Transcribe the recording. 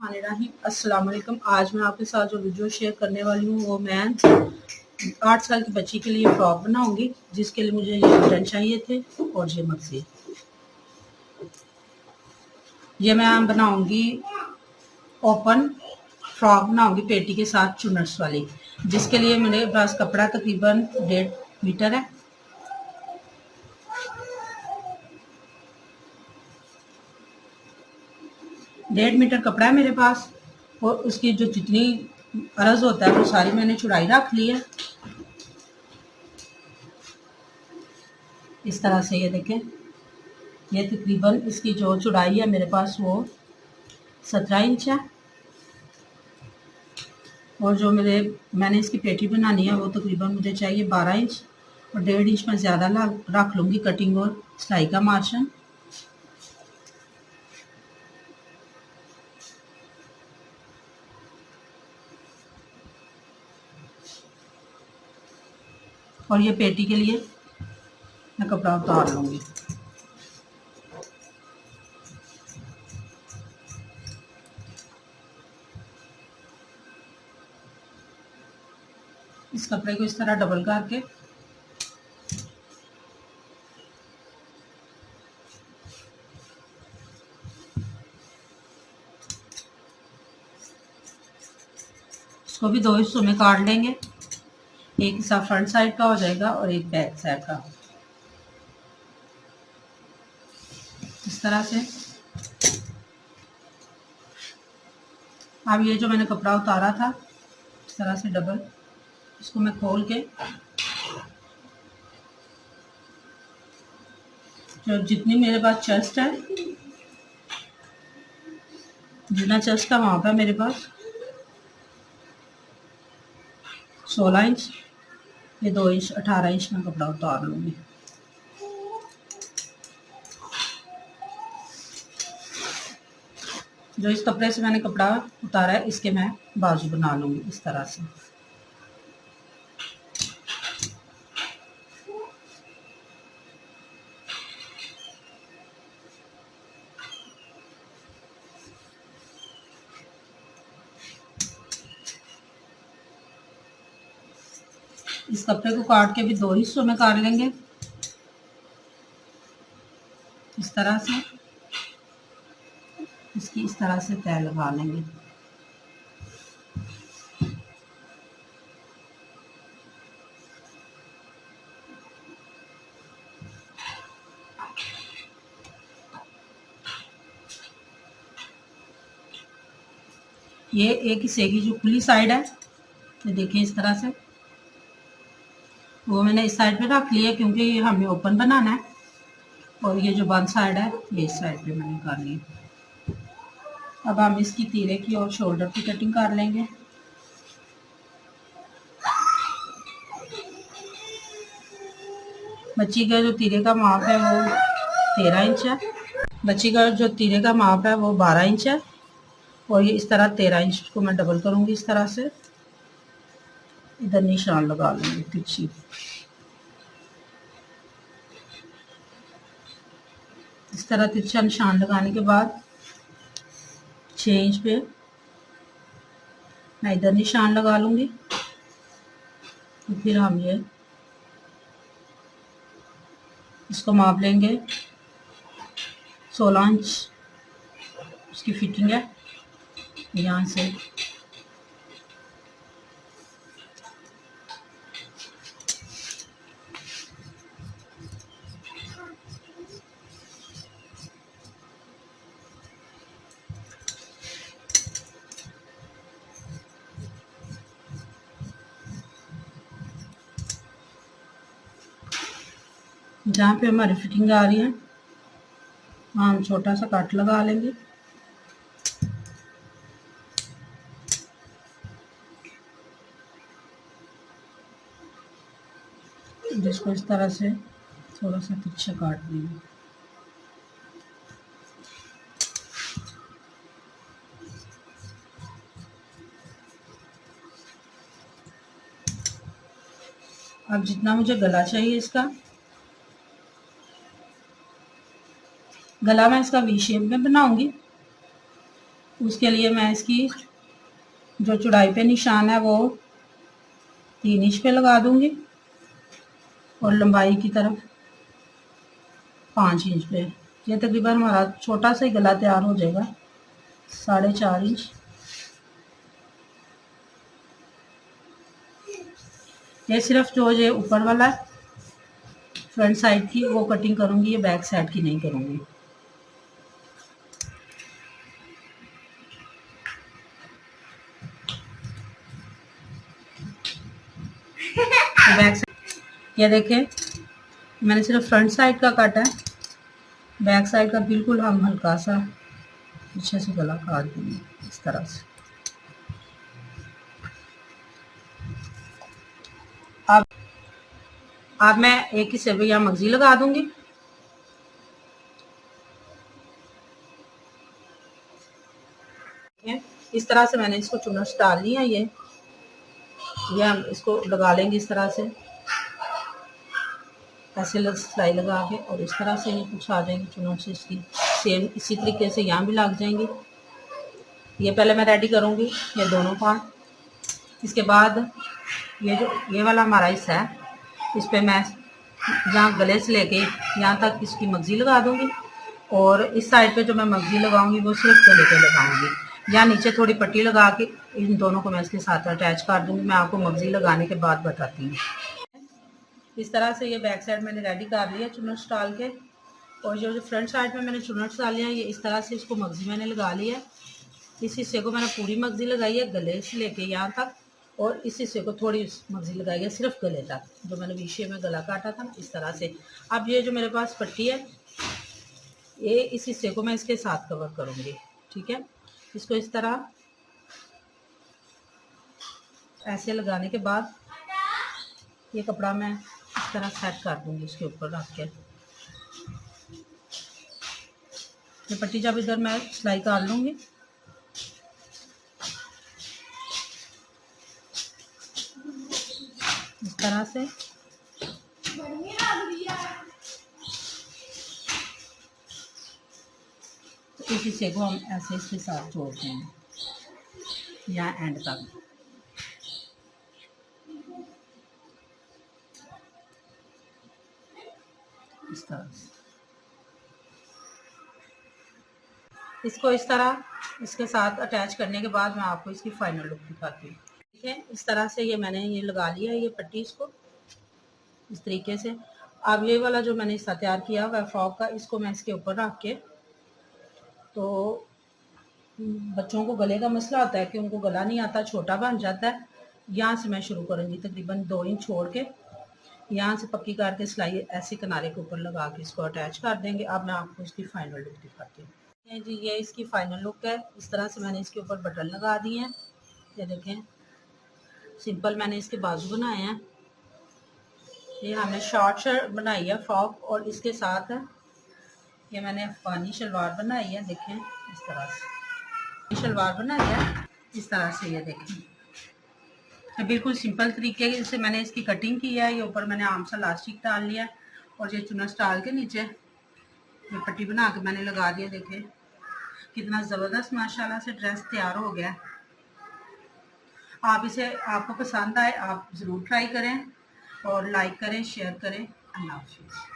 अस्सलाम वालेकुम। आज मैं आपके साथ जो वीडियो शेयर करने वाली हूँ वो मैं 8 साल की बच्ची के लिए फ्रॉक बनाऊंगी, जिसके लिए मुझे ये बटन चाहिए थे और ये मक्सी। ये मैं बनाऊंगी ओपन फ्रॉक बनाऊंगी पेटी के साथ चुनट्स वाली, जिसके लिए मेरे पास कपड़ा तकरीबन 1.5 मीटर है। डेढ़ मीटर कपड़ा है मेरे पास और उसकी जो जितनी अर्ज होता है वो सारी मैंने चौड़ाई रख ली है। इस तरह से ये देखें, ये तकरीबन इसकी जो चौड़ाई है मेरे पास वो 17 इंच है और जो मैंने इसकी पेटी बनानी है वो तकरीबन मुझे चाहिए 12 इंच और 1.5 इंच में ज़्यादा रख लूँगी कटिंग और सिलाई का मार्जिन। और ये पेटी के लिए मैं कपड़ा उतार लूँगी। इस कपड़े को इस तरह डबल करके इसको भी 2 हिस्सों में काट लेंगे। एक हिस्सा फ्रंट साइड का हो जाएगा और एक बैक साइड का। इस तरह से अब ये जो मैंने कपड़ा उतारा था इस तरह से डबल, इसको मैं खोल के जो जितनी मेरे पास चेस्ट है, जितना चेस्ट का माप है मेरे पास 16 इंच, ये 2 इंच 18 इंच में कपड़ा उतार लूँगी। जो इस कपड़े से मैंने कपड़ा उतारा है इसके मैं बाजू बना लूँगी इस तरह से। इस कपड़े को काट के भी 2 हिस्सों में काट लेंगे इस तरह से। इसकी इस तरह से तय लगा लेंगे। ये एक हिस्से की जो खुली साइड है, ये देखिए इस तरह से, वो मैंने इस साइड पे रख लिया क्योंकि ये हमें ओपन बनाना है। और ये जो बंद साइड है ये इस साइड पे मैंने कर ली। अब हम इसकी तीरे की और शोल्डर की कटिंग कर लेंगे। बच्ची का जो तीरे का माप है वो 13 इंच है। बच्ची का जो तीरे का माप है वो 12 इंच है और ये इस तरह 13 इंच को मैं डबल करूंगी इस तरह से। इधर निशान लगा लूंगी तिरछी। इस तरह तिरछा निशान लगाने के बाद 6 इंच पे मैं इधर निशान लगा लूंगी। तो फिर हम ये इसको माप लेंगे 16 इंच उसकी फिटिंग है यहाँ से। जहाँ पे हमारी फिटिंग आ रही है वहाँ हम छोटा सा कट लगा लेंगे। जिसको इस तरह से थोड़ा सा तिरछा काट देंगे। अब जितना मुझे गला चाहिए इसका, गला मैं इसका वी शेप में बनाऊंगी। उसके लिए मैं इसकी जो चौड़ाई पे निशान है वो 3 इंच पे लगा दूंगी और लंबाई की तरफ 5 इंच पे। ये तकरीबन हमारा छोटा सा ही गला तैयार हो जाएगा, 4.5 इंच। ये सिर्फ जो ये ऊपर वाला है फ्रंट साइड की वो कटिंग करूंगी, ये बैक साइड की नहीं करूंगी। तो बैक साइड ये देखें, मैंने सिर्फ फ्रंट साइड का काटा है, बैक साइड का बिल्कुल हम हल्का सा पीछे से गला काट देंगे इस तरह से। अब मैं एक ही से भी यहाँ मगजी लगा दूंगी। इस तरह से मैंने इसको चुनट डाल लिया। ये हम इसको लगा लेंगे इस तरह से, ऐसे सिलाई लगा के, और इस तरह से ये कुछ आ जाएंगे चुनट से इसकी। सेम इसी तरीके से यहाँ भी लग जाएंगे। ये पहले मैं रेडी करूँगी ये दोनों पार्ट। इसके बाद ये वाला हमारा हिस्सा है, इस पर मैं यहाँ गले से लेके यहाँ तक इसकी मगजी लगा दूंगी, और इस साइड पे जो मैं मगजी लगाऊंगी वो सिर्फ गले पे लगाऊंगी। या नीचे थोड़ी पट्टी लगा के इन दोनों को मैं इसके साथ अटैच कर दूंगी। मैं आपको मगजी लगाने के बाद बताती हूँ। इस तरह से ये बैक साइड मैंने रेडी कर लिया चुनट्स डाल के, और जो फ्रंट साइड में मैंने चुनट्स डाले हैं ये इस तरह से इसको मगजी मैंने लगा लिया। इस हिस्से को मैंने पूरी मगजी लगाई है गले से लेके यहाँ तक, और इस हिस्से को थोड़ी मगजी लगाई है सिर्फ गले तक, जो मैंने विषय में गला काटा था ना, इस तरह से। अब ये जो मेरे पास पट्टी है ये इस हिस्से को मैं इसके साथ कवर करूँगी। ठीक है, इसको इस तरह ऐसे लगाने के बाद ये कपड़ा मैं इस तरह सेट कर दूंगी इसके ऊपर रख के। ये पट्टी जब इधर मैं सिलाई कर लूँगी, इस तरह से तो इस हिस्से को हम ऐसे इसके साथ जोड़ देंगे यहाँ एंड तक। इस तरह से इसको इस तरह इसके साथ अटैच करने के बाद मैं आपको इसकी फाइनल लुक दिखाती हूँ। ठीक है, इस तरह से ये मैंने ये लगा लिया है ये पट्टी, इसको इस तरीके से। अब ये वाला जो मैंने हिस्सा तैयार किया हुआ है फ्रॉक का, इसको मैं इसके ऊपर रख के, तो बच्चों को गले का मसला होता है कि उनको गला नहीं आता, छोटा बन जाता है। यहाँ से मैं शुरू करूँगी तकरीबन 2 इंच छोड़ के, यहाँ से पक्की करके सिलाई ऐसे किनारे के ऊपर लगा के इसको अटैच कर देंगे। अब मैं आपको इसकी फाइनल लुक दिखाती हूँ जी। ये इसकी फाइनल लुक है। इस तरह से मैंने इसके ऊपर बटन लगा दिए हैं। ये देखें, सिंपल मैंने इसके बाजू बनाए हैं। ये हमने शॉर्ट शर्ट बनाई है फ्रॉक, और इसके साथ ये मैंने अफगानी शलवार बनाई है। देखें इस तरह से शलवार बनाई है इस तरह से। ये देखें, तो बिल्कुल सिंपल तरीके से मैंने इसकी कटिंग की है। ये ऊपर मैंने आम सा लास्टिक डाल लिया, और ये चुनस डाल के नीचे ये पट्टी बना के मैंने लगा दिया। देखें कितना ज़बरदस्त माशाल्लाह से ड्रेस तैयार हो गया। आप इसे आपको पसंद आए आप ज़रूर ट्राई करें, और लाइक करें, शेयर करें। अल्लाह हाफ़िज़।